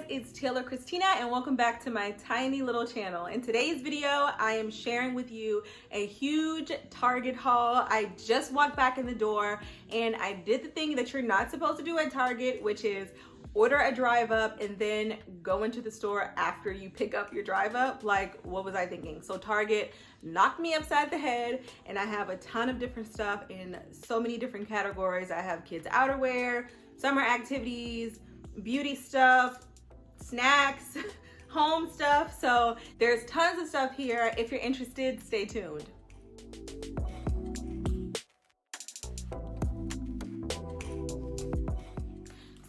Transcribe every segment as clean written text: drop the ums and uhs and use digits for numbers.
it's Taylor Christina and welcome back to my tiny little channel. In today's video, I am sharing with you a huge Target haul. I just walked back in the door and I did the thing that you're not supposed to do at Target, which is order a drive up and then go into the store after you pick up your drive up. Like, what was I thinking? So Target knocked me upside the head and I have a ton of different stuff in so many different categories. I have kids outerwear, summer activities, beauty stuff, snacks, home stuff. So there's tons of stuff here. If you're interested, stay tuned.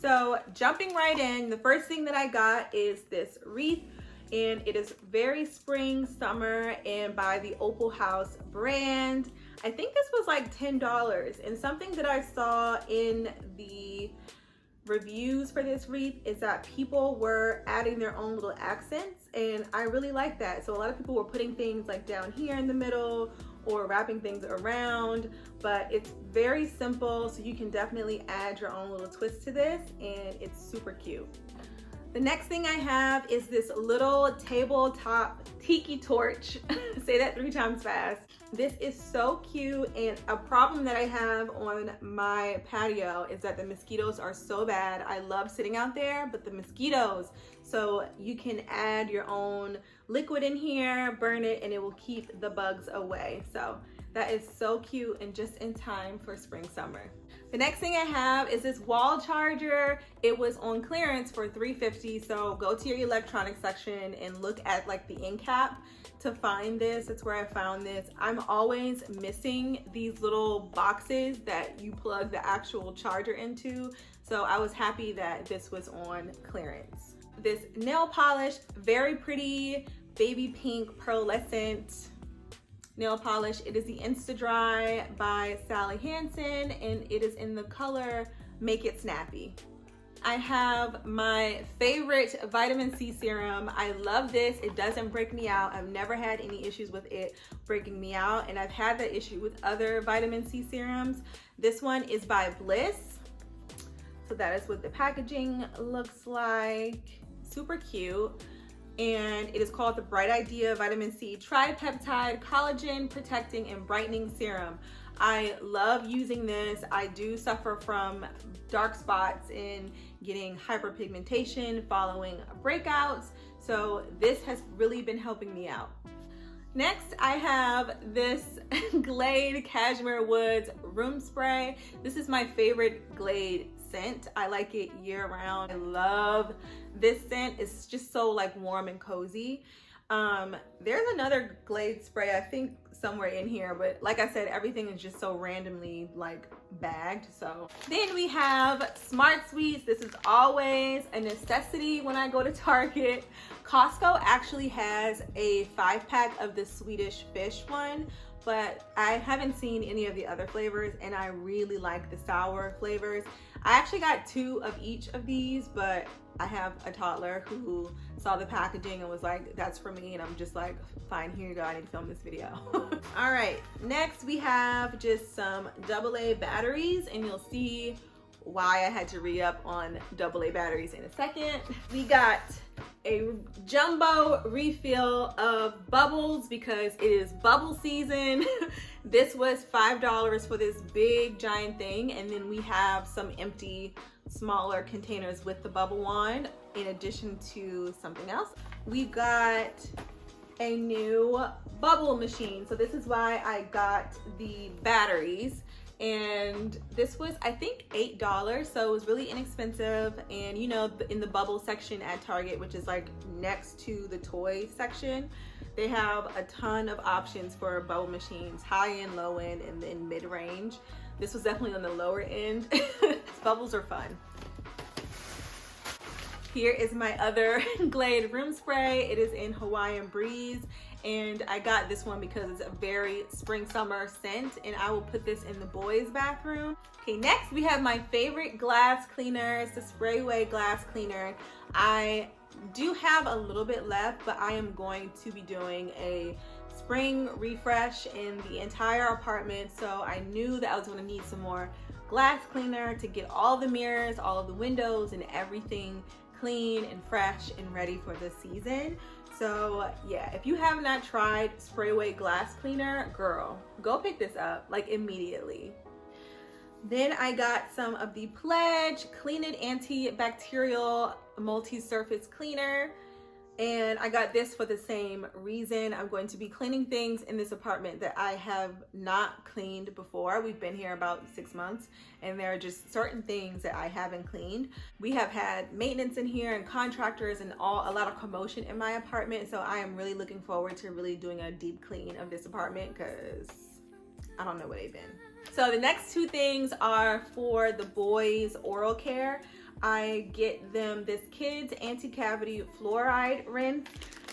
So jumping right in, the first thing that I got is this wreath, and it is very spring summer and by the Opal House brand. I think this was like $10, and something that I saw in the reviews for this wreath is that people were adding their own little accents, and I really like that. So a lot of people were putting things like down here in the middle or wrapping things around, but it's very simple, so you can definitely add your own little twist to this, and it's super cute. The next thing I have is this little tabletop tiki torch. Say that 3 times fast. This is so cute, and a problem that I have on my patio is that the mosquitoes are so bad. I love sitting out there, but the mosquitoes, so you can add your own liquid in here, burn it, and it will keep the bugs away. So that is so cute and just in time for spring, summer. The next thing I have is this wall charger. It was on clearance for $3.50, so go to your electronics section and look at like the end cap to find this. That's where I found this. I'm always missing these little boxes that you plug the actual charger into, so I was happy that this was on clearance. This nail polish, very pretty baby pink pearlescent nail polish. It is the Insta Dry by Sally Hansen, and it is in the color Make It Snappy. I have my favorite vitamin C serum. I love this. It doesn't break me out. I've never had any issues with it breaking me out, and I've had that issue with other vitamin C serums. This one is by Bliss. So that is what the packaging looks like. Super cute. And it is called the Bright Idea Vitamin C Tripeptide Collagen Protecting and Brightening Serum. I love using this. I do suffer from dark spots and getting hyperpigmentation following breakouts, so this has really been helping me out. Next, I have this Glade Cashmere Woods Room Spray. This is my favorite Glade scent. I like it year round. I love this scent. It's just so like warm and cozy. There's another Glade spray, I think somewhere in here, but like I said, everything is just so randomly like bagged. So then we have Smart Sweets. This is always a necessity when I go to Target. Costco actually has a 5-pack of the Swedish fish one, but I haven't seen any of the other flavors, and I really like the sour flavors. I actually got 2 of each of these, but I have a toddler who saw the packaging and was like, that's for me, and I'm just like, fine, here you go, I need to film this video. All right, next we have just some AA batteries, and you'll see why I had to re-up on AA batteries in a second. We got a jumbo refill of bubbles because it is bubble season. This was $5 for this big giant thing, and then we have some empty smaller containers with the bubble wand in addition to something else. We got a new bubble machine, so this is why I got the batteries, and this was I think $8, so it was really inexpensive. And you know, in the bubble section at Target, which is like next to the toy section, they have a ton of options for bubble machines, high end, low end, and then mid range. This was definitely on the lower end. Bubbles are fun. Here is my other Glade room spray. It is in Hawaiian Breeze, and I got this one because it's a very spring summer scent, and I will put this in the boys' bathroom. Okay, next we have my favorite glass cleaner. It's the Spray Away glass cleaner. I do have a little bit left, but I am going to be doing a spring refresh in the entire apartment, so I knew that I was going to need some more glass cleaner to get all the mirrors, all of the windows, and everything clean and fresh and ready for the season. So yeah, if you have not tried spray away glass cleaner, girl, go pick this up like immediately. Then I got some of the Pledge Clean It Antibacterial Multi-Surface Cleaner. And I got this for the same reason. I'm going to be cleaning things in this apartment that I have not cleaned before. We've been here about 6 months, and there are just certain things that I haven't cleaned. We have had maintenance in here and contractors and a lot of commotion in my apartment. So I am really looking forward to really doing a deep clean of this apartment because I don't know where they've been. So the next two things are for the boys' oral care. I get them this Kids Anti-Cavity Fluoride Rinse.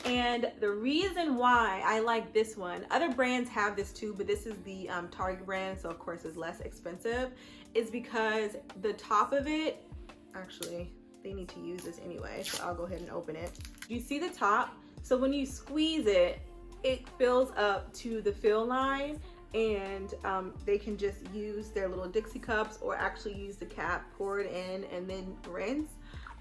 And the reason why I like this one, other brands have this too, but this is the Target brand, so of course it's less expensive, is because the top of it, actually, they need to use this anyway, so I'll go ahead and open it. You see the top? So when you squeeze it, it fills up to the fill line, and they can just use their little Dixie cups or actually use the cap, pour it in, and then rinse.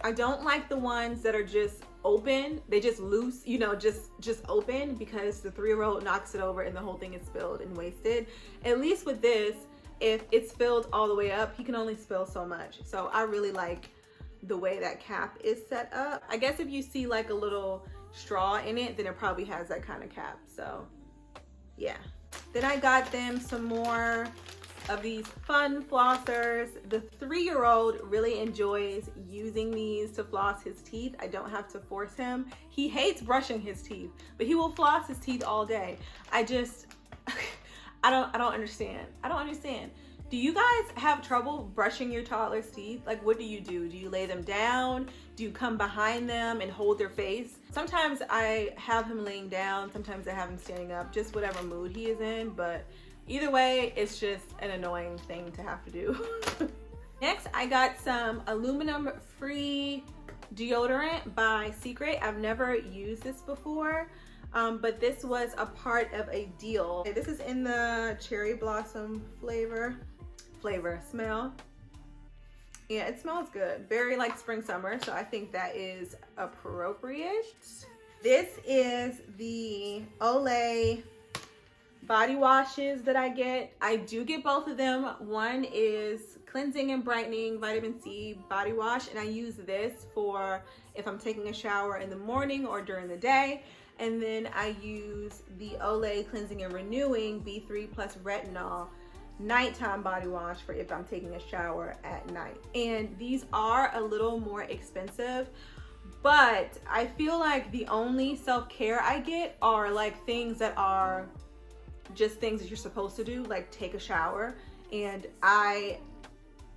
I don't like the ones that are just open. They just loose, you know, just open, because the 3-year-old knocks it over and the whole thing is spilled and wasted. At least with this, if it's filled all the way up, he can only spill so much. So I really like the way that cap is set up. I guess if you see like a little straw in it, then it probably has that kind of cap. So yeah. Then I got them some more of these fun flossers. The 3-year-old really enjoys using these to floss his teeth. I don't have to force him. He hates brushing his teeth, but he will floss his teeth all day. I don't understand. I don't understand. Do you guys have trouble brushing your toddler's teeth? Like, what do? Do you lay them down? Do you come behind them and hold their face? Sometimes I have him laying down, sometimes I have him standing up, just whatever mood he is in, but either way, it's just an annoying thing to have to do. Next, I got some aluminum-free deodorant by Secret. I've never used this before, but this was a part of a deal. This is in the cherry blossom smell. Yeah, it smells good. Very like spring summer, so I think that is appropriate. This is the Olay body washes that I get. I do get both of them. One is cleansing and brightening vitamin C body wash, and I use this for if I'm taking a shower in the morning or during the day. And then I use the Olay cleansing and renewing B3 plus retinol nighttime body wash for if I'm taking a shower at night. And these are a little more expensive, but I feel like the only self-care I get are like things that are just things that you're supposed to do, like take a shower. And I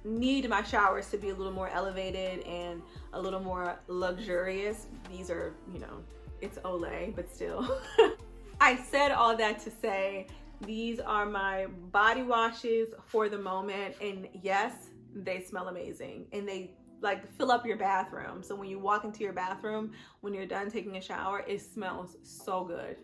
need my showers to be a little more elevated and a little more luxurious. These are, you know, it's Olay, but still. I said all that to say these are my body washes for the moment, and yes, they smell amazing, and they like fill up your bathroom. So when you walk into your bathroom, when you're done taking a shower, it smells so good.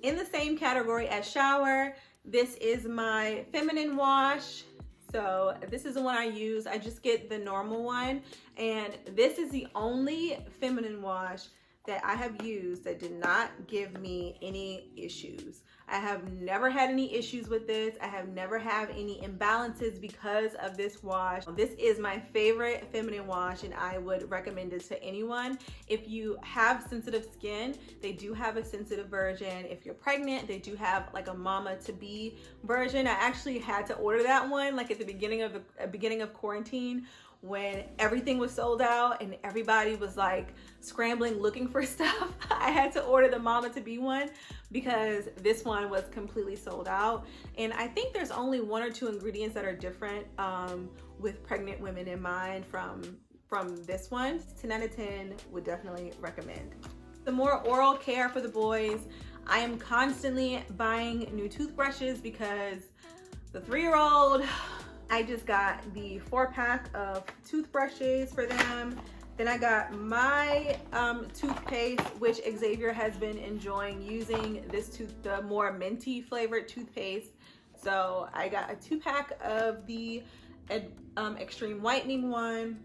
In the same category as shower, this is my feminine wash. So this is the one I use. I just get the normal one, and this is the only feminine wash that I have used that did not give me any issues. I have never had any issues with this. I have never had any imbalances because of this wash. This is my favorite feminine wash, and I would recommend it to anyone. If you have sensitive skin, they do have a sensitive version. If you're pregnant, they do have like a mama to be version. I actually had to order that one like at the beginning of quarantine, when everything was sold out and everybody was like scrambling looking for stuff. I had to order the mama to be one because this one was completely sold out. And I think there's only 1 or 2 ingredients that are different with pregnant women in mind from this one. 10 out of 10 would definitely recommend. The more oral care for the boys. I am constantly buying new toothbrushes because the 3-year-old, I just got the 4-pack of toothbrushes for them. Then I got my toothpaste, which Xavier has been enjoying using the more minty flavored toothpaste. So I got a 2-pack of the extreme whitening one.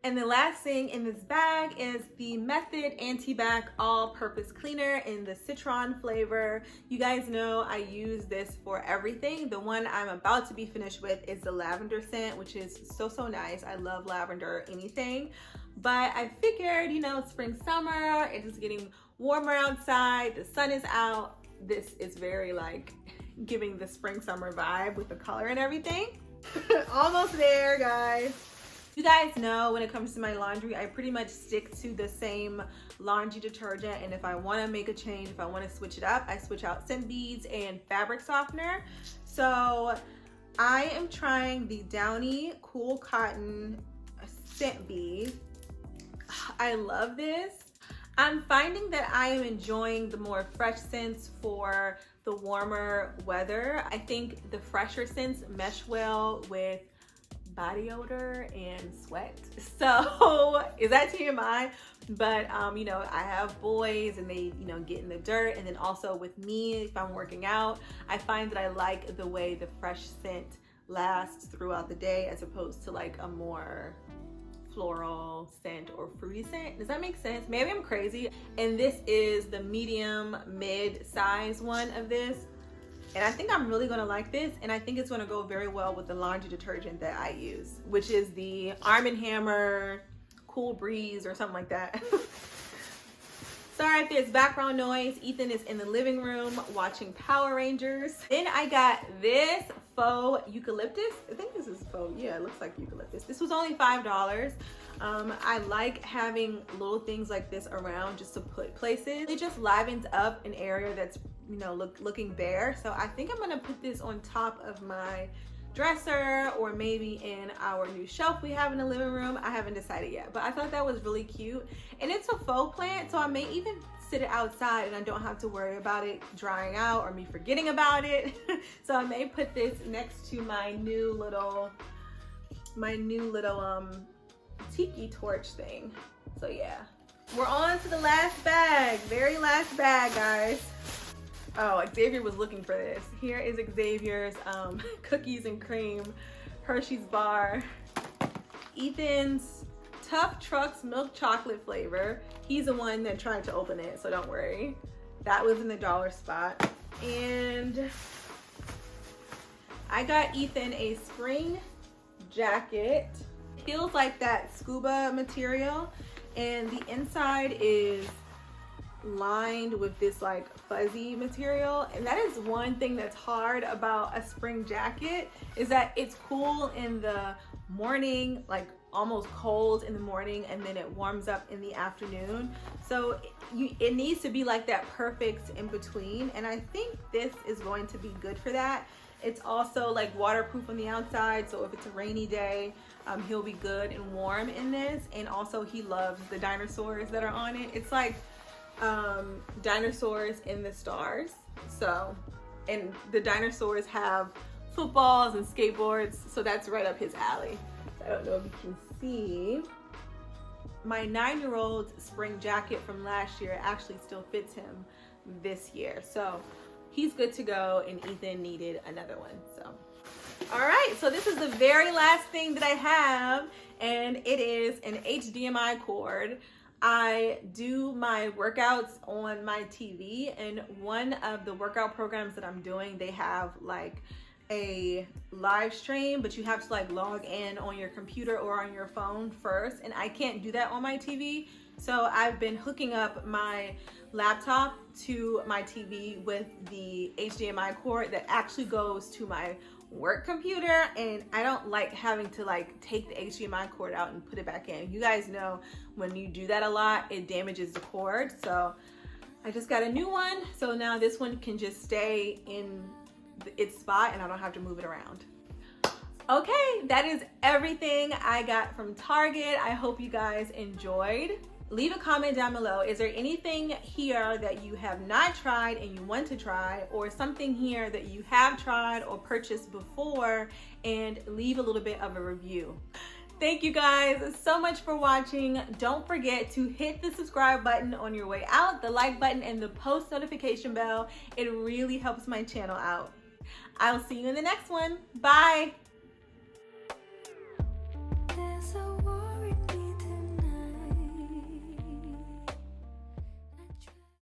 And the last thing in this bag is the Method Anti-Bac All-Purpose Cleaner in the citron flavor. You guys know I use this for everything. The one I'm about to be finished with is the lavender scent, which is so nice. I love lavender anything. But I figured, you know, spring, summer, it is getting warmer outside, the sun is out. This is very like giving the spring, summer vibe with the color and everything. Almost there, guys. You guys know when it comes to my laundry, I pretty much stick to the same laundry detergent, and if I want to make a change, if I want to switch it up, I switch out scent beads and fabric softener. So I am trying the Downy Cool Cotton scent bead. I love this. I'm finding that I am enjoying the more fresh scents for the warmer weather. I think the fresher scents mesh well with body odor and sweat. So is that TMI? But you know, I have boys and they, you know, get in the dirt, and then also with me, if I'm working out, I find that I like the way the fresh scent lasts throughout the day as opposed to like a more floral scent or fruity scent. Does that make sense? Maybe I'm crazy. And this is the medium mid-size one of this. And I think I'm really gonna like this, and I think it's gonna go very well with the laundry detergent that I use, which is the Arm & Hammer Cool Breeze or something like that. Sorry if there's background noise. Ethan is in the living room watching Power Rangers. Then I got this faux eucalyptus. I think this is faux, yeah, it looks like eucalyptus. This was only $5. I like having little things like this around just to put places. It just livens up an area that's, you know, looking bare. So I think I'm gonna put this on top of my dresser or maybe in our new shelf we have in the living room. I haven't decided yet, but I thought that was really cute. And it's a faux plant, so I may even sit it outside and I don't have to worry about it drying out or me forgetting about it. So I may put this next to my new little tiki torch thing. So yeah, we're on to the last bag, very last bag, guys. Oh, Xavier was looking for this. Here is Xavier's cookies and cream Hershey's bar. Ethan's Tough Trucks milk chocolate flavor. He's the one that tried to open it, so don't worry. That was in the dollar spot. And I got Ethan a spring jacket. It feels like that scuba material, and the inside is lined with this like fuzzy material. And that is one thing that's hard about a spring jacket, is that it's cool in the morning, like almost cold in the morning, and then it warms up in the afternoon. So it needs to be like that perfect in between, and I think this is going to be good for that. It's also like waterproof on the outside, so if it's a rainy day, he'll be good and warm in this. And also he loves the dinosaurs that are on it. It's like dinosaurs in the stars. So, and the dinosaurs have footballs and skateboards, so that's right up his alley. I don't know if you can see. My 9-year-old's spring jacket from last year actually still fits him this year, so he's good to go, and Ethan needed another one. So all right, so this is the very last thing that I have, and it is an HDMI cord. I do my workouts on my TV, and one of the workout programs that I'm doing, they have like a live stream, but you have to like log in on your computer or on your phone first, and I can't do that on my TV. So I've been hooking up my laptop to my TV with the HDMI cord that actually goes to my work computer, and I don't like having to like take the HDMI cord out and put it back in. You guys know when you do that a lot, it damages the cord. So I just got a new one, so now this one can just stay in its spot and I don't have to move it around. Okay, that is everything I got from Target. I hope you guys enjoyed. Leave a comment down below. Is there anything here that you have not tried and you want to try, or something here that you have tried or purchased before, and leave a little bit of a review. Thank you guys so much for watching. Don't forget to hit the subscribe button on your way out, the like button, and the post notification bell. It really helps my channel out. I'll see you in the next one. Bye.